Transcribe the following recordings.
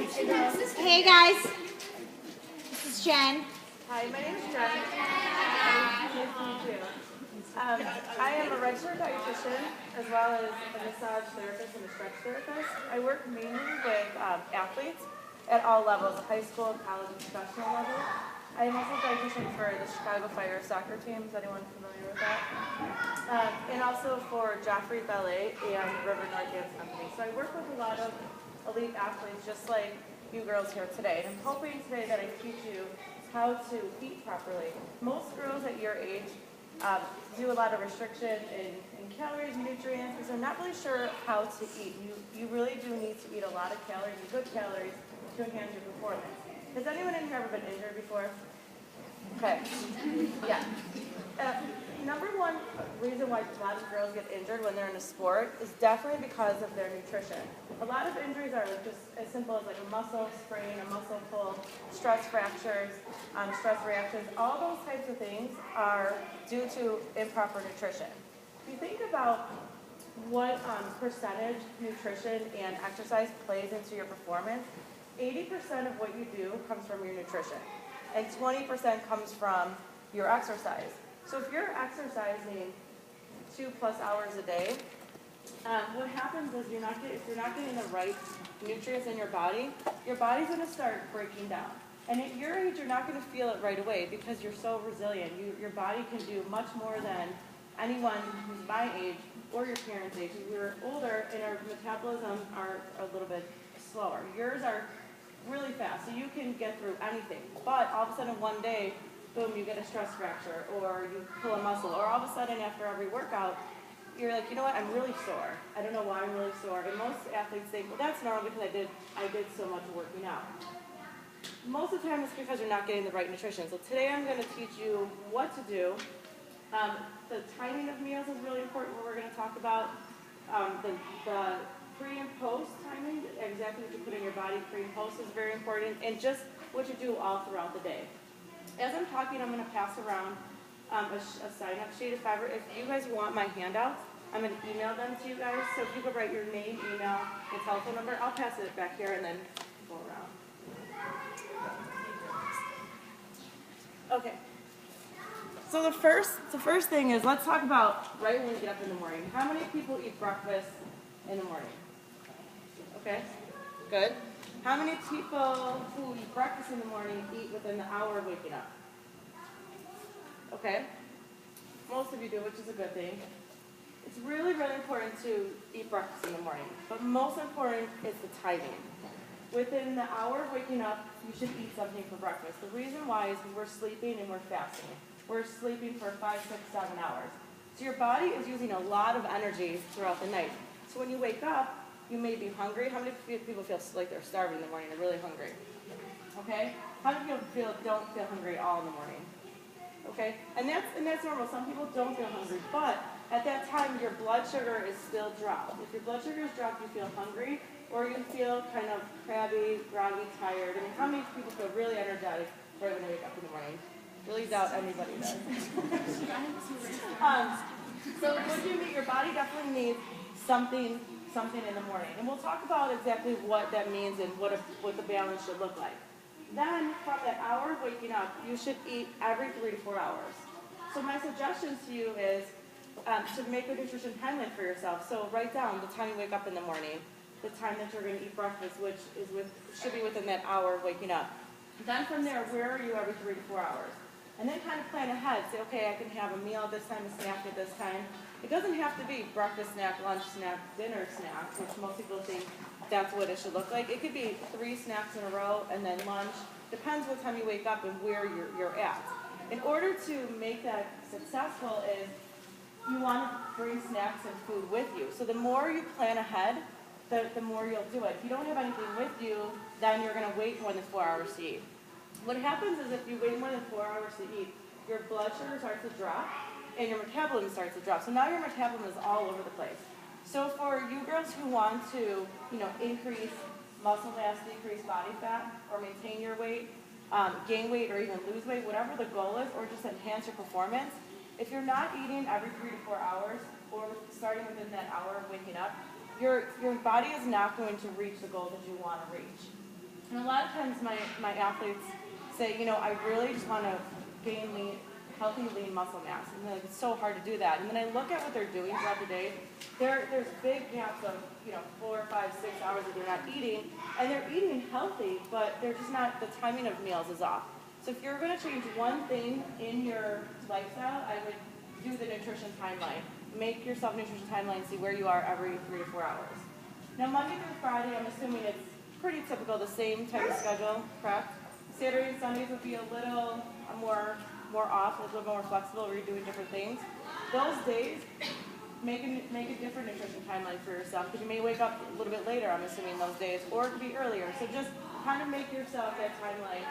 Hey guys, this is Jen. Hi, my name is Jen. Nice to meet you. I am a registered dietitian as well as a massage therapist and a stretch therapist. I work mainly with athletes at all levels, high school, college, and professional level. I am also a dietitian for the Chicago Fire soccer team. Is anyone familiar with that? And also for Joffrey Ballet and River North Dance Company. So I work with a lot of elite athletes just like you girls here today. And I'm hoping today that I teach you how to eat properly. Most girls at your age do a lot of restriction in calories and nutrients because they're not really sure how to eat. You really do need to eat a lot of calories and good calories to enhance your performance. Has anyone in here ever been injured before? Okay. Yeah. Number one reason why a lot of girls get injured when they're in a sport is definitely because of their nutrition. A lot of injuries are just as simple as like a muscle sprain, a muscle pull, stress fractures, stress reactions. All those types of things are due to improper nutrition. If you think about what percentage nutrition and exercise plays into your performance, 80% of what you do comes from your nutrition, and 20% comes from your exercise. So if you're exercising 2+ hours a day, what happens is if you're not getting the right nutrients in your body's going to start breaking down. And at your age, you're not going to feel it right away because you're so resilient. Your body can do much more than anyone who's my age or your parents' age. We're older and our metabolism are a little bit slower. Yours are really fast, so you can get through anything. But all of a sudden one day, boom, you get a stress fracture, or you pull a muscle, or all of a sudden after every workout, you're like, you know what, I'm really sore. I don't know why I'm really sore. And most athletes think, well, that's normal because I did so much working out. Most of the time it's because you're not getting the right nutrition. So today I'm going to teach you what to do. The timing of meals is really important, what we're going to talk about. The pre and post timing, exactly what you put in your body pre and post is very important, and just what you do all throughout the day. As I'm talking, I'm going to pass around a sign-up sheet. If you guys want my handouts, I'm going to email them to you guys. So if you could write your name, email, and telephone number, I'll pass it back here and then go around. Okay. So the first thing is, let's talk about right when we get up in the morning. How many people eat breakfast in the morning? Okay, good. How many people who eat breakfast in the morning eat within the hour of waking up? Okay, most of you do, which is a good thing. It's really, really important to eat breakfast in the morning, but most important is the timing. Within the hour of waking up, you should eat something for breakfast. The reason why is because we're sleeping and we're fasting. We're sleeping for 5, 6, 7 hours. So your body is using a lot of energy throughout the night. So when you wake up, you may be hungry. How many people feel like they're starving in the morning? They're really hungry. Okay? How many people don't feel hungry at all in the morning? Okay? And that's normal. Some people don't feel hungry, but at that time your blood sugar is still dropped. If your blood sugar is dropped, you feel hungry, or you feel kind of crabby, groggy, tired. I mean, how many people feel really energetic right when they wake up in the morning? Really doubt anybody does. So what do you need? Your body definitely needs something in the morning. And we'll talk about exactly what that means and what the balance should look like. Then, from that hour of waking up, you should eat every 3 to 4 hours. So my suggestion to you is to make a nutrition timeline for yourself. So write down the time you wake up in the morning, the time that you're going to eat breakfast, which should be within that hour of waking up. Then from there, where are you every 3 to 4 hours? And then kind of plan ahead. Say, okay, I can have a meal at this time, a snack at this time. It doesn't have to be breakfast snack, lunch snack, dinner snack, which most people think that's what it should look like. It could be 3 snacks in a row and then lunch. Depends what time you wake up and where you're at. In order to make that successful is you want to bring snacks and food with you. So the more you plan ahead, the more you'll do it. If you don't have anything with you, then you're going to wait more than 4 hours to eat. What happens is if you wait more than 4 hours to eat, your blood sugar starts to drop and your metabolism starts to drop. So now your metabolism is all over the place. So for you girls who want to, increase muscle mass, decrease body fat, or maintain your weight, gain weight, or even lose weight, whatever the goal is, or just enhance your performance, if you're not eating every 3 to 4 hours, or starting within that hour of waking up, your body is not going to reach the goal that you want to reach. And a lot of times my athletes say, I really just want to gain healthy lean muscle mass. And they're like, it's so hard to do that. And then I look at what they're doing throughout the day. There's big gaps of 4, 5, 6 hours that they're not eating. And they're eating healthy, but they're just not, the timing of meals is off. So if you're going to change one thing in your lifestyle, I would do the nutrition timeline. Make yourself a nutrition timeline and see where you are every 3 to 4 hours. Now Monday through Friday, I'm assuming it's pretty typical, the same type of schedule, correct? Saturday and Sundays would be a little more off, a little more flexible, where you're doing different things. Those days, make a different nutrition timeline for yourself, because you may wake up a little bit later, I'm assuming, those days, or it could be earlier. So just kind of make yourself that timeline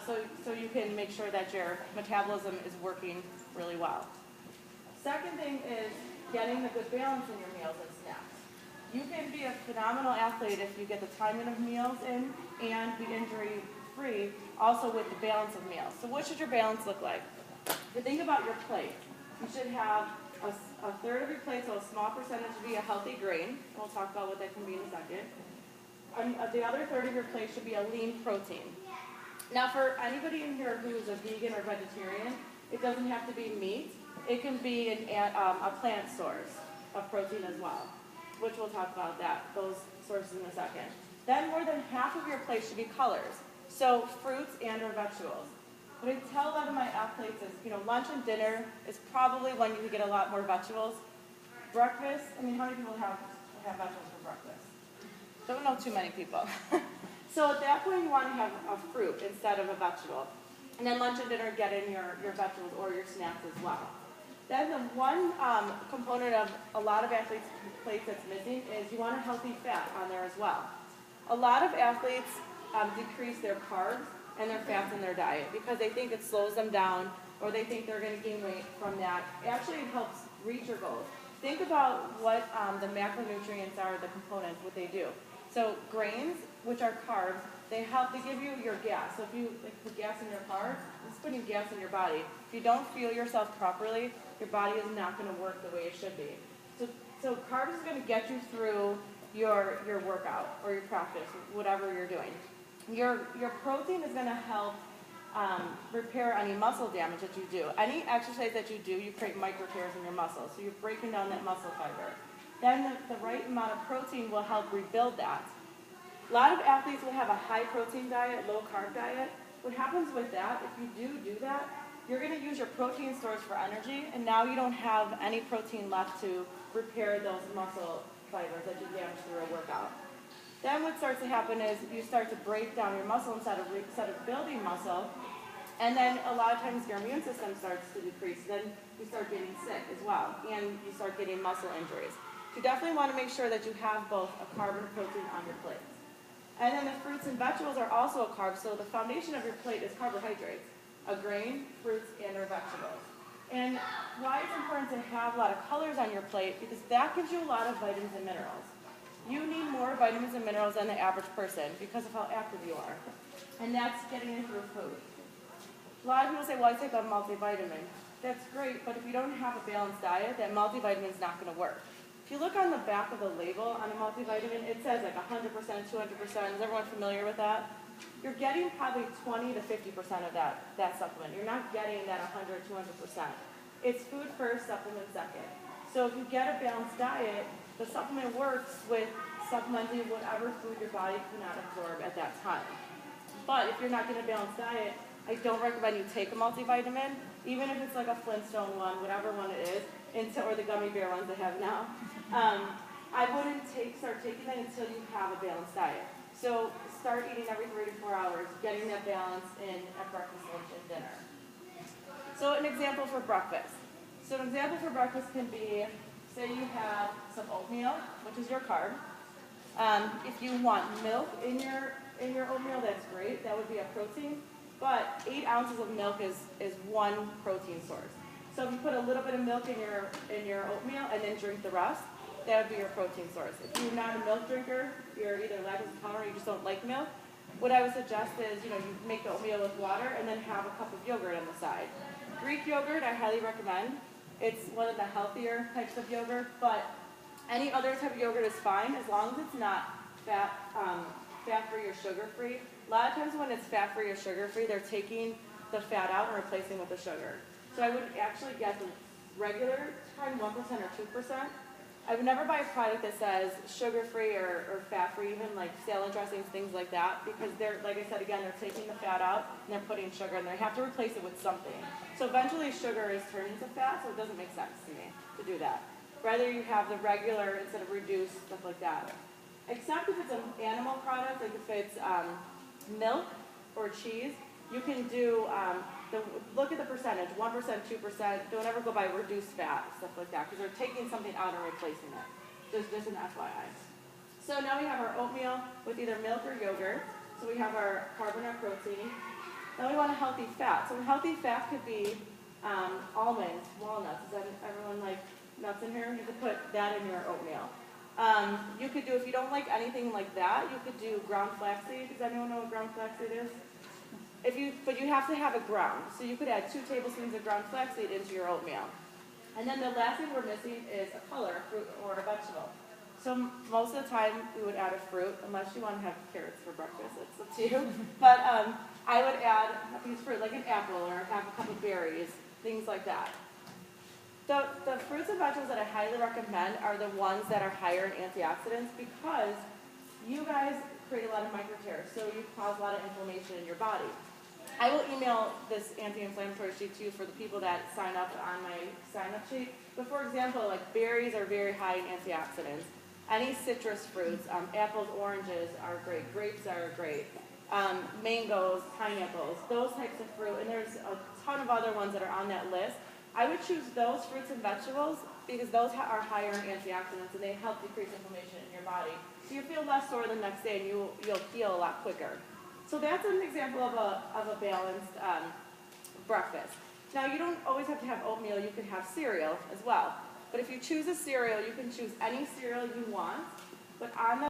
so you can make sure that your metabolism is working really well. Second thing is getting a good balance in your meals and snacks. You can be a phenomenal athlete if you get the timing of meals in and be injury-free, also with the balance of meals. So what should your balance look like? If you think about your plate, you should have a third of your plate, so a small percentage would be a healthy grain. We'll talk about what that can be in a second. The other third of your plate should be a lean protein. Now for anybody in here who's a vegan or vegetarian, it doesn't have to be meat. It can be a plant source of protein as well, which we'll talk about those sources in a second. Then more than half of your plate should be colors, so fruits and or vegetables. What I tell a lot of my athletes is, lunch and dinner is probably when you can get a lot more vegetables. Breakfast, how many people have vegetables for breakfast? Don't know too many people. So at that point, you want to have a fruit instead of a vegetable. And then lunch and dinner, get in your vegetables or your snacks as well. Then the one component of a lot of athletes' plates that's missing is you want a healthy fat on there as well. A lot of athletes decrease their carbs and their fats in their diet because they think it slows them down or they think they're going to gain weight from that. Actually, it helps reach your goals. Think about what the macronutrients are, the components, what they do. So grains, which are carbs, they give you your gas. So if you put gas in your car, it's putting gas in your body. If you don't fuel yourself properly, your body is not going to work the way it should be. So carbs is going to get you through your workout or your practice, whatever you're doing. Your protein is going to help repair any muscle damage that you do. Any exercise that you do, you create micro tears in your muscles. So you're breaking down that muscle fiber. Then the right amount of protein will help rebuild that. A lot of athletes will have a high protein diet, low carb diet. What happens with that, if you do that, you're going to use your protein stores for energy, and now you don't have any protein left to repair those muscle fibers that you damaged through a workout. Then what starts to happen is you start to break down your muscle instead of building muscle, and then a lot of times your immune system starts to decrease. Then you start getting sick as well, and you start getting muscle injuries. So you definitely want to make sure that you have both a carb and a protein on your plate. And then the fruits and vegetables are also a carb, so the foundation of your plate is carbohydrates, a grain, fruits, and or vegetables. And why it's important to have a lot of colors on your plate, because that gives you a lot of vitamins and minerals. You need more vitamins and minerals than the average person because of how active you are. And that's getting it through food. A lot of people say, well, I take a multivitamin. That's great, but if you don't have a balanced diet, that multivitamin is not going to work. If you look on the back of the label on a multivitamin, it says like 100%, 200%. Is everyone familiar with that? You're getting probably 20 to 50% of that supplement. You're not getting that 100, 200%. It's food first, supplement second. So if you get a balanced diet, the supplement works with supplementing whatever food your body cannot absorb at that time. But if you're not getting a balanced diet, I don't recommend you take a multivitamin, even if it's like a Flintstone one, whatever one it is, or the gummy bear ones they have now. I wouldn't start taking that until you have a balanced diet. So start eating every 3 to 4 hours, getting that balance in at breakfast, lunch, and dinner. So an example for breakfast. So an example for breakfast can be, say you have some oatmeal, which is your carb. If you want milk in your oatmeal, that's great. That would be a protein. But 8 ounces of milk is one protein source. So if you put a little bit of milk in your oatmeal and then drink the rest, that would be your protein source. If you're not a milk drinker, you're either lactose intolerant or you just don't like milk, what I would suggest is, you make the oatmeal with water and then have a cup of yogurt on the side. Greek yogurt, I highly recommend. It's one of the healthier types of yogurt, but any other type of yogurt is fine as long as it's not fat fat-free or sugar-free. A lot of times when it's fat-free or sugar-free, they're taking the fat out and replacing with the sugar. So I would actually get the regular kind, 1% or 2%. I would never buy a product that says sugar-free or fat-free, even like salad dressings, things like that, because they're, like I said again, they're taking the fat out and they're putting sugar in there. They have to replace it with something. So eventually sugar is turning to fat, so it doesn't make sense to me to do that. Rather you have the regular instead of reduced, stuff like that. Except if it's an animal product, like if it's milk or cheese, you can do, look at the percentage, 1%, 2%, don't ever go by reduced fat, stuff like that, because they're taking something out and replacing it. Just an FYI. So now we have our oatmeal with either milk or yogurt. So we have our carb and our protein. Now we want a healthy fat. So a healthy fat could be almonds, walnuts. Does everyone like nuts in here? You could put that in your oatmeal. You could do, if you don't like anything like that, you could do ground flaxseed. Does anyone know what ground flaxseed is? But you have to have it ground. So you could add 2 tablespoons of ground flaxseed into your oatmeal. And then the last thing we're missing is a color, a fruit or a vegetable. So most of the time we would add a fruit, unless you want to have carrots for breakfast, it's up to you. But I would add a piece of fruit, like an apple or have a couple of berries, things like that. The fruits and vegetables that I highly recommend are the ones that are higher in antioxidants, because you guys create a lot of micro tears, so you cause a lot of inflammation in your body. I will email this anti-inflammatory sheet to you for the people that sign up on my sign-up sheet. But for example, like berries are very high in antioxidants. Any citrus fruits, apples, oranges are great. Grapes are great. Mangoes, pineapples, those types of fruit. And there's a ton of other ones that are on that list. I would choose those fruits and vegetables because those are higher in antioxidants and they help decrease inflammation in your body. So you feel less sore the next day and you'll heal a lot quicker. So that's an example of a balanced breakfast. Now you don't always have to have oatmeal, you can have cereal as well. But if you choose a cereal, you can choose any cereal you want, but on the